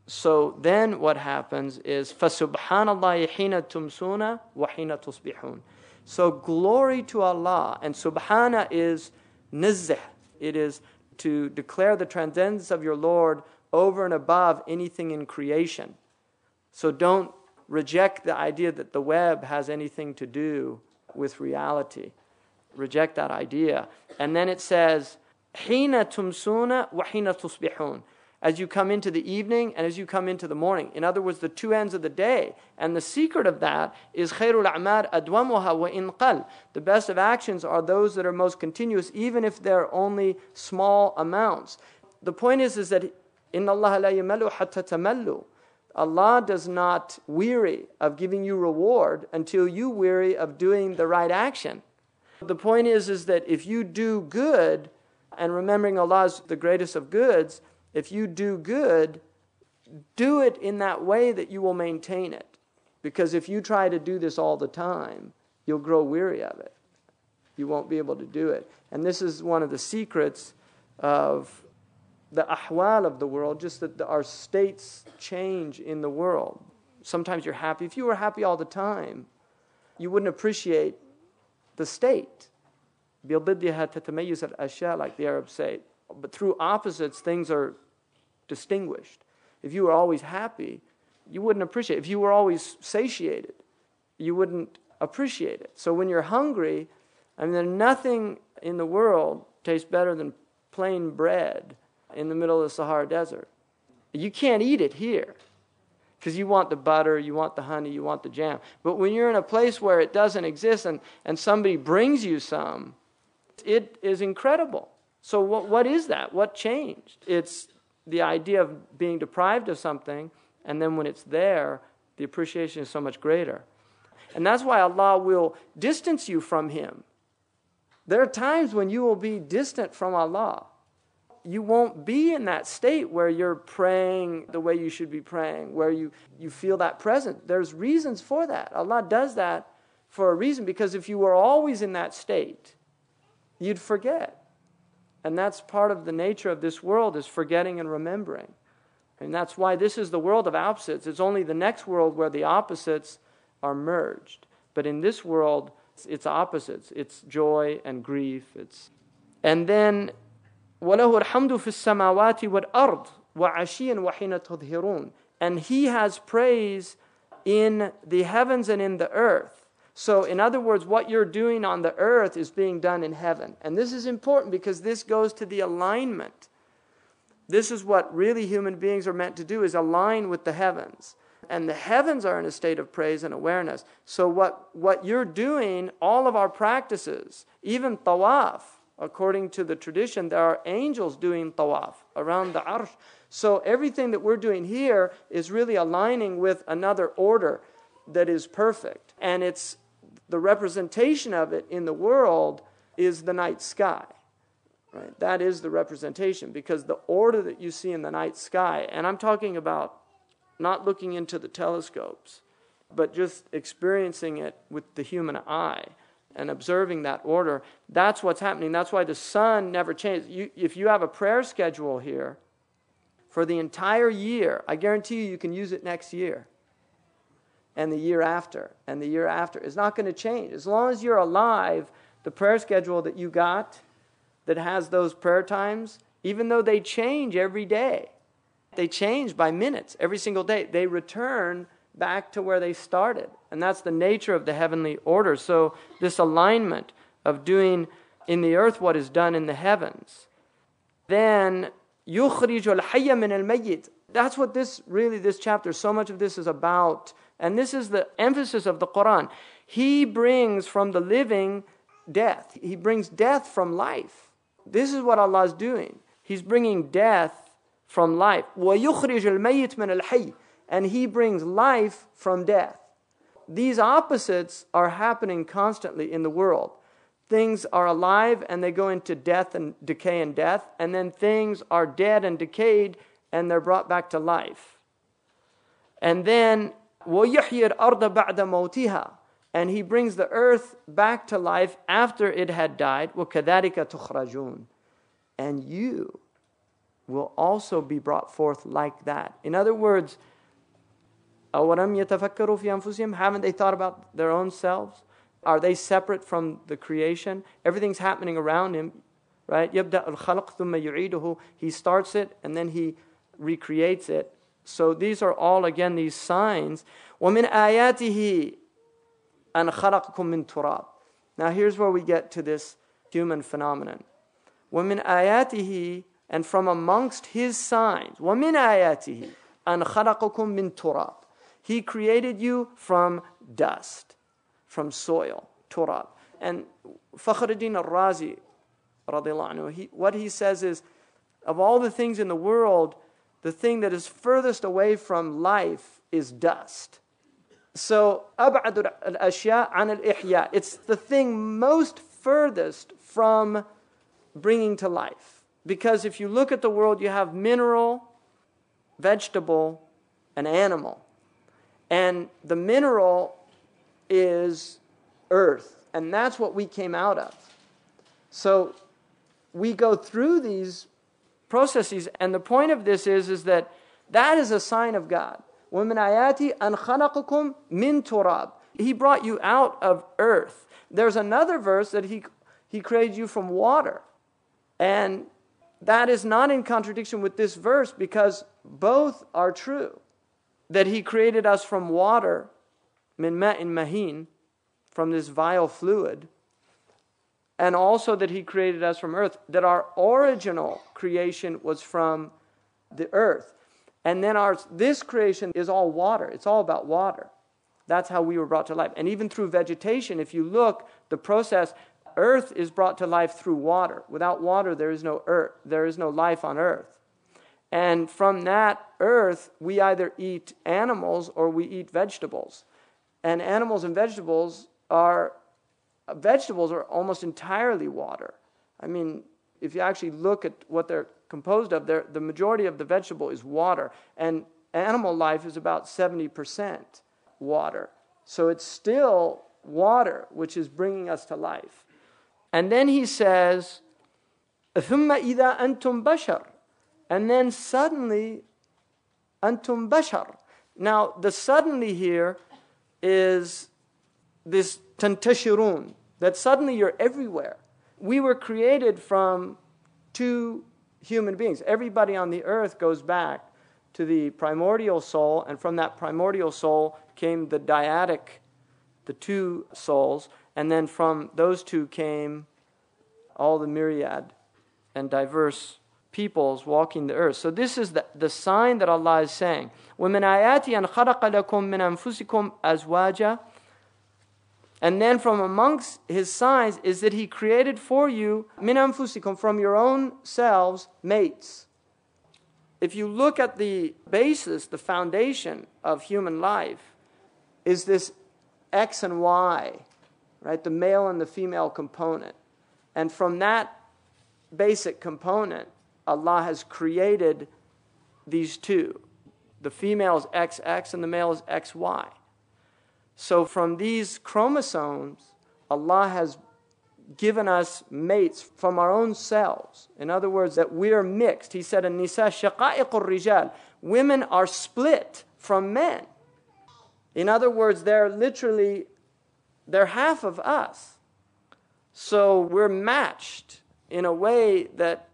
So then what happens is فَسُبْحَانَ اللَّهِ حِينَ تُمْسُونَ وَحِينَ تُصْبِحُونَ. So glory to Allah. And subhana is nizzah. It is to declare the transcendence of your Lord over and above anything in creation. So don't reject the idea that the web has anything to do with reality. Reject that idea. And then it says, حِينَ تُمْسُونَ وَحِينَ تُصْبِحُونَ. As you come into the evening and as you come into the morning. In other words, the two ends of the day. And the secret of that is خَيْرُ الْأَعْمَالِ أَدْوَمُهَا وَإِنْ قَلْ. The best of actions are those that are most continuous, even if they're only small amounts. The point is that إِنَّ اللَّهَ لَا يَمَلُّ حَتَّى تَمَلُّ. Allah does not weary of giving you reward until you weary of doing the right action. The point is that if you do good, and remembering Allah is the greatest of goods, if you do good, do it in that way that you will maintain it. Because if you try to do this all the time, you'll grow weary of it. You won't be able to do it. And this is one of the secrets of the ahwal of the world, just that our states change in the world. Sometimes you're happy. If you were happy all the time, you wouldn't appreciate the state. بِضِدِّهَا تَتَمَيُّزَ الْأَشْيَاء, like the Arabs say. But through opposites, things are distinguished. If you were always happy, you wouldn't appreciate it. If you were always satiated, you wouldn't appreciate it. So when you're hungry, there's nothing in the world tastes better than plain bread in the middle of the Sahara Desert. You can't eat it here because you want the butter, you want the honey, you want the jam. But when you're in a place where it doesn't exist and somebody brings you some, it is incredible. So what is that? What changed? It's the idea of being deprived of something, and then when it's there, the appreciation is so much greater. And that's why Allah will distance you from Him. There are times when you will be distant from Allah. You won't be in that state where you're praying the way you should be praying, where you feel that presence. There's reasons for that. Allah does that for a reason, because if you were always in that state, you'd forget. And that's part of the nature of this world, is forgetting and remembering. And that's why this is the world of opposites. It's only the next world where the opposites are merged. But in this world, it's opposites. It's joy and grief. And then, وَلَهُ الْحَمْدُ فِي السَّمَاوَاتِ وَالْأَرْضِ وَعَشِيًّا وَحِينَ تُظْهِرُونَ. And He has praise in the heavens and in the earth. So, in other words, what you're doing on the earth is being done in heaven. And this is important because this goes to the alignment. This is what really human beings are meant to do, is align with the heavens. And the heavens are in a state of praise and awareness. So what you're doing, all of our practices, even tawaf, according to the tradition, there are angels doing tawaf around the arsh. So everything that we're doing here is really aligning with another order that is perfect. And it's the representation of it in the world is the night sky. Right? That is the representation, because the order that you see in the night sky, and I'm talking about not looking into the telescopes, but just experiencing it with the human eye and observing that order, that's what's happening. That's why the sun never changes. If you have a prayer schedule here for the entire year, I guarantee you can use it next year. And the year after, and the year after. It's not going to change. As long as you're alive, the prayer schedule that you got that has those prayer times, even though they change every day, they change by minutes every single day, they return back to where they started. And that's the nature of the heavenly order. So this alignment of doing in the earth what is done in the heavens. Then, يُخْرِجُ الْحَيَّ مِنَ الْمَيِّتِ. That's what this chapter, so much of this is about. And this is the emphasis of the Quran. He brings from the living death. He brings death from life. This is what Allah is doing. He's bringing death from life. وَيُخْرِجُ الْمَيِّتْ مِنَ الْحَيِّ. And He brings life from death. These opposites are happening constantly in the world. Things are alive and they go into death and decay and death. And then things are dead and decayed and they're brought back to life. And then وَيُحْيِي الْأَرْضَ بَعْدَ مَوْتِهَا. And He brings the earth back to life after it had died. وَكَذَلِكَ تُخْرَجُونَ. And you will also be brought forth like that. In other words, أَوَلَمْ يَتَفَكَّرُوا فِي أَنفُسِهِمْ, haven't they thought about their own selves? Are they separate from the creation? Everything's happening around him, right? يَبْدَأُ الْخَلْقُ ثُمَّ يُعِيدُهُ. He starts it and then he recreates it. So these are all, again, these signs. وَمِنْ آيَاتِهِ أَنْ خَلَقَكُم مِّن تُرَابٍ. Now here's where we get to this human phenomenon. وَمِنْ آيَاتِهِ, and from amongst his signs, وَمِنْ آيَاتِهِ أَنْ خَلَقَكُم مِّن تُرَابٍ. He created you from dust, from soil, turab. And Fakhruddin al-Razi, radiallahu anhu, what he says is, of all the things in the world, the thing that is furthest away from life is dust. So, أبعد الأشياء عن الإحياء. It's the thing most furthest from bringing to life. Because if you look at the world, you have mineral, vegetable, and animal. And the mineral is earth, and that's what we came out of. So we go through these processes, and the point of this is that is a sign of God. وَمِنْ آيَاتِ أَنْ خَلَقَكُم مِّن تُرَابٍ. He brought you out of earth. There's another verse that he created you from water. And that is not in contradiction with this verse, because both are true. That he created us from water, min ma'in mahin, from this vile fluid, and also that he created us from earth, that our original creation was from the earth. And then this creation is all water. It's all about water. That's how we were brought to life. And even through vegetation, if you look, the process, earth is brought to life through water. Without water, there is no earth. There is no life on earth. And from that earth, we either eat animals or we eat vegetables. And animals and vegetables are almost entirely water. I mean, if you actually look at what they're composed of, the majority of the vegetable is water. And animal life is about 70% water. So it's still water, which is bringing us to life. And then he says, ثُمَّ إِذَا أَنْتُمْ بَشَرٌ. And then suddenly, antum bashar. Now, the suddenly here is this tantashirun, that suddenly you're everywhere. We were created from two human beings. Everybody on the earth goes back to the primordial soul, and from that primordial soul came the dyadic, the two souls, and then from those two came all the myriad and diverse peoples walking the earth. So this is the sign that Allah is saying. وَمِنْ آيَاتِ أَنْ خَلَقَ لَكُم مِّنْ أَنفُسِكُمْ أَزْوَاجًا. And then from amongst his signs is that he created for you, مِنْ أَنفُسِكُمْ, from your own selves, mates. If you look at the basis, the foundation of human life, is this X and Y, right? The male and the female component. And from that basic component, Allah has created these two. The female is XX and the male is XY. So from these chromosomes, Allah has given us mates from our own selves. In other words, that we're mixed. He said, "An-nisa shaqa'iqur rijal." Women are split from men. In other words, they're half of us. So we're matched in a way that